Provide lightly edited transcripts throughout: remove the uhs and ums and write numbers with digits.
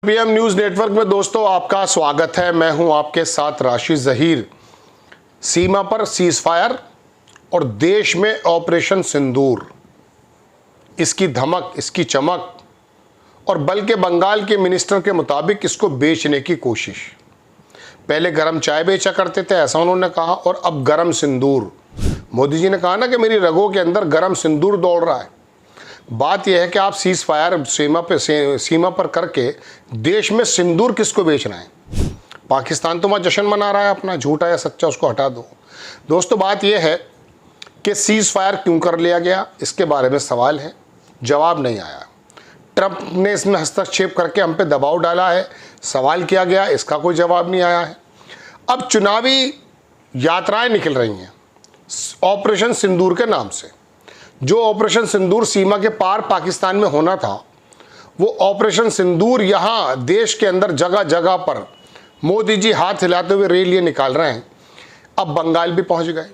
PM news network में दोस्तों आपका स्वागत है। मैं हूं आपके साथ राशिद जहीर। सीमा पर सीजफायर और देश में ऑपरेशन सिंदूर, इसकी धमक, इसकी चमक और बल्कि बंगाल के मिनिस्टर के मुताबिक इसको बेचने की कोशिश। पहले गरम चाय बेचा करते थे ऐसा उन्होंने कहा, और अब गरम सिंदूर। मोदी जी ने कहा ना कि मेरी रगों के अंदर गरम सिंदूर दौड़ रहा है। बात यह है कि आप सीज फायर सीमा पर करके देश में सिंदूर किसको बेच रहे हैं? पाकिस्तान तो वहाँ जश्न मना रहा है अपना, झूठा या सच्चा उसको हटा दो। दोस्तों बात यह है कि सीज फायर क्यों कर लिया गया, इसके बारे में सवाल है, जवाब नहीं आया। ट्रंप ने इसमें हस्तक्षेप करके हम पे दबाव डाला है, सवाल किया गया, इसका कोई जवाब नहीं आया है। अब चुनावी यात्राएं निकल रही हैं ऑपरेशन सिंदूर के नाम से। जो ऑपरेशन सिंदूर सीमा के पार पाकिस्तान में होना था, वो ऑपरेशन सिंदूर यहाँ देश के अंदर जगह जगह पर मोदी जी हाथ हिलाते हुए रैलियां निकाल रहे हैं। अब बंगाल भी पहुँच गए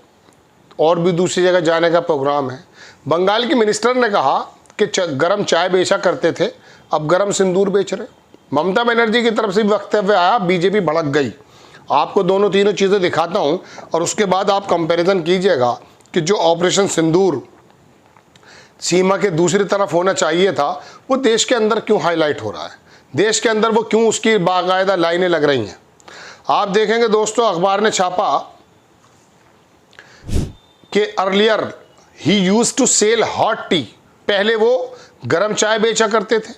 और भी दूसरी जगह जाने का प्रोग्राम है। बंगाल के मिनिस्टर ने कहा कि गरम चाय बेचा करते थे, अब गरम सिंदूर बेच रहे। ममता बनर्जी की तरफ से भी वक्तव्य आया, बीजेपी भड़क गई। आपको दोनों तीनों चीज़ें दिखाता हूं और उसके बाद आप कंपैरिजन कीजिएगा कि जो ऑपरेशन सिंदूर सीमा के दूसरी तरफ होना चाहिए था, वो देश के अंदर क्यों हाईलाइट हो रहा है, देश के अंदर वो क्यों उसकी बाकायदा लाइनें लग रही हैं। आप देखेंगे दोस्तों, अखबार ने छापा कि अर्लियर ही used to sell hot tea. पहले वो गरम चाय बेचा करते थे,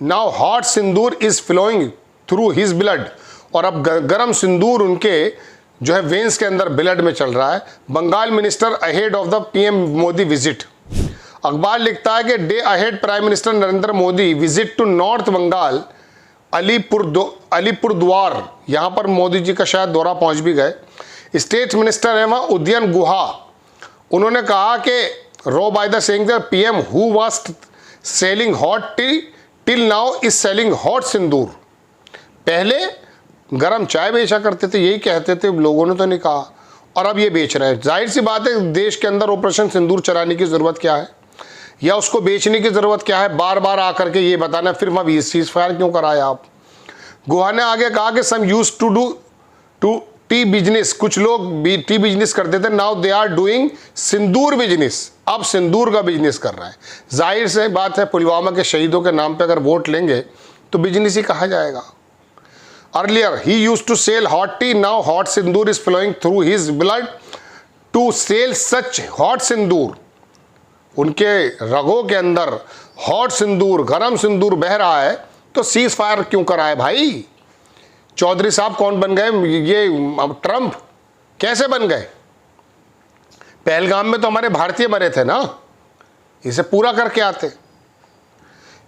now hot sindoor is flowing through his blood. और अब गरम सिंदूर उनके जो है वेंस के अंदर ब्लड में चल रहा है। Bengal minister ahead of the PM Modi visit. अखबार लिखता है कि day ahead prime minister Narendra Modi visit to north Bengal Alipurduar. यहां पर मोदी जी का शायद दौरा पहुंच भी गए। स्टेट मिनिस्टर है वहां उदयन गुहा। उन्होंने कहा कि रो by the saying the PM who was selling hot tea till now is selling hot sindoor. पहले गरम चाय बेचा करते थे, यही कहते थे, लोगों ने तो नहीं कहा, और अब ये बेच रहे हैं। जाहिर सी बात है, देश के अंदर ऑपरेशन सिंदूर चलाने की ज़रूरत क्या है या उसको बेचने की ज़रूरत क्या है? बार बार आकर के ये बताना, फिर वहाँ सीज फायर क्यों कराया आप? गुहा ने आगे कहा कि some use to do tea business. कुछ लोग भी टी बिजनेस करते थे, now they are doing sindoor business. अब सिंदूर का बिजनेस कर रहे हैं। जाहिर से बात है, पुलवामा के शहीदों के नाम पे अगर वोट लेंगे तो बिजनेस ही कहा जाएगा। Earlier, he used to sell hot tea. Now hot sindoor is flowing through his blood. To sell such hot sindoor, उनके रगों के अंदर हॉट सिंदूर, गरम सिंदूर बह रहा है, तो सीज फायर क्यों कराए भाई? चौधरी साहब कौन बन गए? ये ट्रंप कैसे बन गए? पहलगाम में तो हमारे भारतीय मरे थे ना, इसे पूरा करके आते।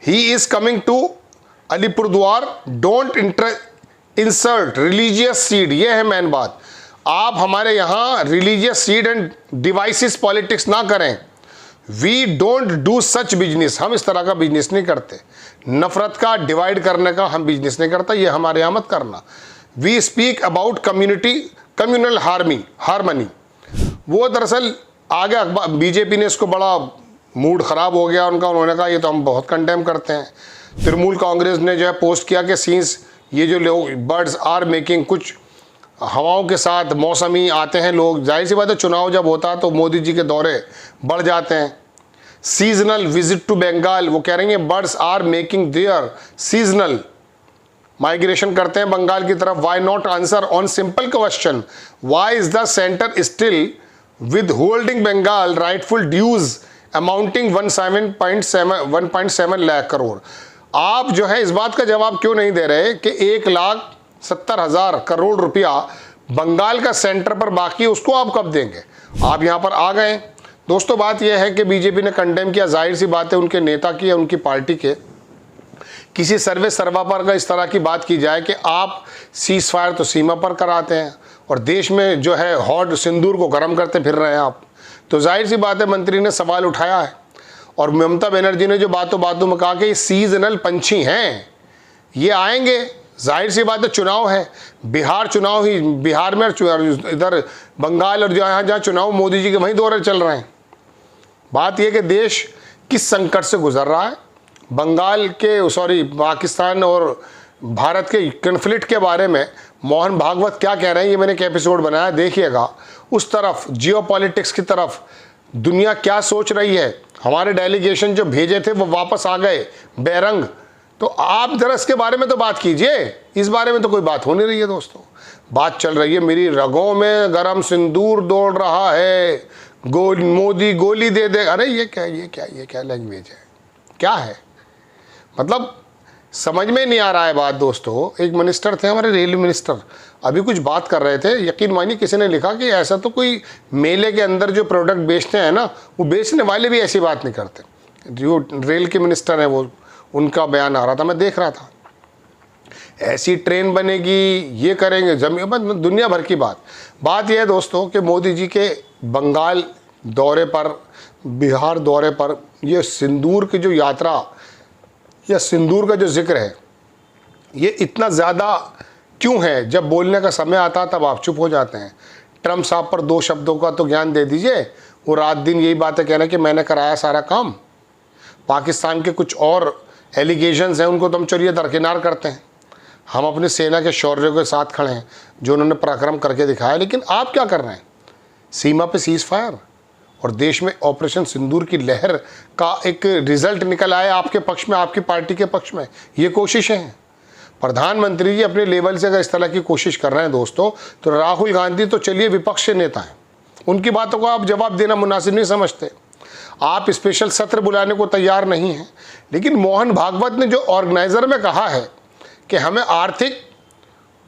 He is coming to Alipurduar, don't insert religious seed. ये है मेन बात। आप हमारे यहाँ religious seed and devices politics ना करें। We don't do such business. हम इस तरह का बिजनेस नहीं करते। नफरत का, डिवाइड करने का हम बिजनेस नहीं करता, ये हमारे यहाँ मत करना। We speak about communal harmony. वो दरअसल आगे बीजेपी ने इसको बड़ा मूड ख़राब हो गया उनका, उन्होंने कहा ये तो हम बहुत कंडेम करते हैं। तृणमूल कांग्रेस ने जो है पोस्ट किया कि सीन्स ये जो लोग बर्ड्स आर मेकिंग, कुछ हवाओं के साथ मौसमी आते हैं लोग। जाहिर सी बात है, चुनाव जब होता है तो मोदी जी के दौरे बढ़ जाते हैं। सीजनल विजिट टू बंगाल, वो कह रही हैं birds are making their seasonal migration करते हैं बंगाल की तरफ। Why not answer on simple question, why is the centre still withholding Bengal rightful dues amounting 1.7 lakh crore. आप जो है इस बात का जवाब क्यों नहीं दे रहे कि 1,70,000 करोड़ रुपया बंगाल का सेंटर पर बाकी, उसको आप कब देंगे? आप यहाँ पर आ गए। दोस्तों बात यह है कि बीजेपी ने कंडेम किया। जाहिर सी बात है, उनके नेता की या उनकी पार्टी के किसी सर्वा पर का इस तरह की बात की जाए कि आप सीज फायर तो सीमा पर कराते हैं और देश में जो है हॉट सिंदूर को गर्म करते फिर रहे हैं आप, तो जाहिर सी बात है मंत्री ने सवाल उठाया है। और ममता बनर्जी ने जो बातों बातों में कहा कि ये सीजनल पंछी हैं, ये आएंगे। जाहिर सी बात है, चुनाव है, बिहार चुनाव ही, बिहार में इधर बंगाल और जहाँ जहाँ चुनाव मोदी जी के वहीं दौरे चल रहे हैं। बात यह कि देश किस संकट से गुजर रहा है, बंगाल के पाकिस्तान और भारत के कन्फ्लिक्ट के बारे में मोहन भागवत क्या कह रहे हैं, ये मैंने एक एपिसोड बनाया, देखिएगा। उस तरफ जियोपॉलिटिक्स की तरफ दुनिया क्या सोच रही है। हमारे डेलीगेशन जो भेजे थे वो वापस आ गए बेरंग, तो आप जरा इसके बारे में तो बात कीजिए। इस बारे में तो कोई बात हो नहीं रही है दोस्तों। बात चल रही है मेरी रगों में गरम सिंदूर दौड़ रहा है, मोदी गोली दे दे। अरे ये क्या लैंग्वेज है, क्या है? मतलब समझ में नहीं आ रहा है बात दोस्तों। एक मिनिस्टर थे हमारे, रेलवे मिनिस्टर, अभी कुछ बात कर रहे थे, यकीन मानिए किसी ने लिखा कि ऐसा तो कोई मेले के अंदर जो प्रोडक्ट बेचते हैं ना, वो बेचने वाले भी ऐसी बात नहीं करते। जो रेल के मिनिस्टर हैं वो, उनका बयान आ रहा था, मैं देख रहा था, ऐसी ट्रेन बनेगी, ये करेंगे, जमीन, दुनिया भर की बात यह है दोस्तों कि मोदी जी के बंगाल दौरे पर, बिहार दौरे पर, ये सिंदूर की जो यात्रा या सिंदूर का जो जिक्र है, ये इतना ज़्यादा क्यों है? जब बोलने का समय आता तब आप चुप हो जाते हैं। ट्रम्प साहब पर 2 शब्दों का तो ज्ञान दे दीजिए, वो रात दिन यही बातें कह रहे हैं कि मैंने कराया सारा काम। पाकिस्तान के कुछ और एलिगेशंस हैं, उनको तो हम चलिए दरकिनार करते हैं, हम अपनी सेना के शौर्य के साथ खड़े हैं जो उन्होंने पराक्रम करके दिखाया। लेकिन आप क्या कर रहे हैं? सीमा पे सीज़ फायर और देश में ऑपरेशन सिंदूर की लहर का एक रिजल्ट निकल आया आपके पक्ष में, आपकी पार्टी के पक्ष में, ये कोशिशें हैं। प्रधानमंत्री जी अपने लेवल से अगर इस तरह की कोशिश कर रहे हैं दोस्तों, तो राहुल गांधी तो चलिए विपक्ष के नेता हैं, उनकी बातों को आप जवाब देना मुनासिब नहीं समझते, आप स्पेशल सत्र बुलाने को तैयार नहीं हैं। लेकिन मोहन भागवत ने जो ऑर्गेनाइज़र में कहा है कि हमें आर्थिक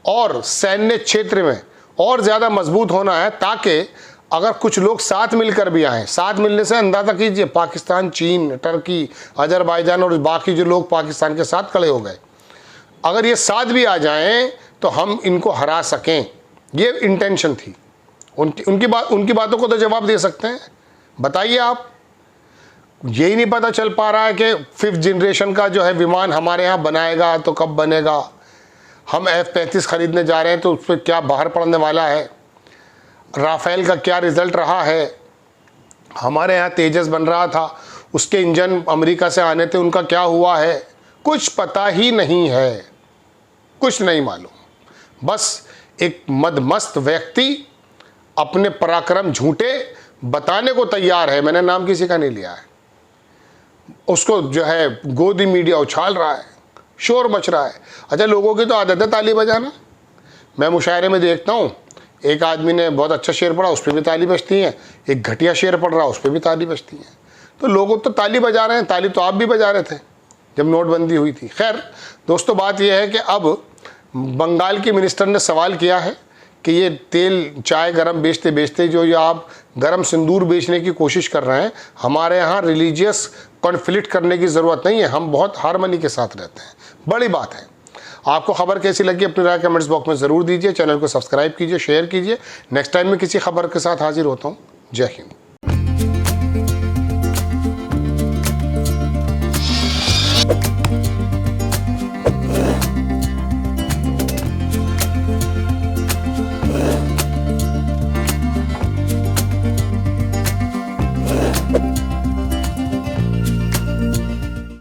और सैन्य क्षेत्र में और ज़्यादा मजबूत होना है, ताकि अगर कुछ लोग साथ मिलकर भी आएँ, साथ मिलने से अंदाज़ा कीजिए पाकिस्तान, चीन, टर्की, अजरबैजान और बाकी जो लोग पाकिस्तान के साथ खड़े हो गए, अगर ये साथ भी आ जाएं तो हम इनको हरा सकें, ये इंटेंशन थी उनकी बातों को तो जवाब दे सकते हैं। बताइए आप, यही नहीं पता चल पा रहा है कि 5th जनरेशन का जो है विमान हमारे यहाँ बनाएगा तो कब बनेगा, हम F-35 खरीदने जा रहे हैं तो उस पर क्या बाहर पड़ने वाला है, राफेल का क्या रिज़ल्ट रहा है, हमारे यहाँ तेजस बन रहा था, उसके इंजन अमेरिका से आने थे, उनका क्या हुआ है, कुछ पता ही नहीं है, कुछ नहीं मालूम। बस एक मदमस्त व्यक्ति अपने पराक्रम झूठे बताने को तैयार है, मैंने नाम किसी का नहीं लिया है, उसको जो है गोदी मीडिया उछाल रहा है, शोर मच रहा है। अच्छा, लोगों की तो आदत है ताली बजाना, मैं मुशायरे में देखता हूँ, एक आदमी ने बहुत अच्छा शेर पढ़ा, उस पर भी ताली बजती है, एक घटिया शेर पढ़ रहा उस पर भी ताली बजती है। तो लोग तो ताली बजा रहे हैं, ताली तो आप भी बजा रहे थे जब नोटबंदी हुई थी। खैर दोस्तों, बात यह है कि अब बंगाल के मिनिस्टर ने सवाल किया है कि ये तेल चाय गरम बेचते बेचते जो ये आप गरम सिंदूर बेचने की कोशिश कर रहे हैं, हमारे यहाँ रिलीजियस कॉन्फ्लिक्ट करने की ज़रूरत नहीं है, हम बहुत हार्मनी के साथ रहते हैं। बड़ी बात है। आपको खबर कैसी लगी अपनी राय कमेंट्स बॉक्स में ज़रूर दीजिए, चैनल को सब्सक्राइब कीजिए, शेयर कीजिए। नेक्स्ट टाइम मैं किसी खबर के साथ हाजिर होता हूँ। जय हिंद।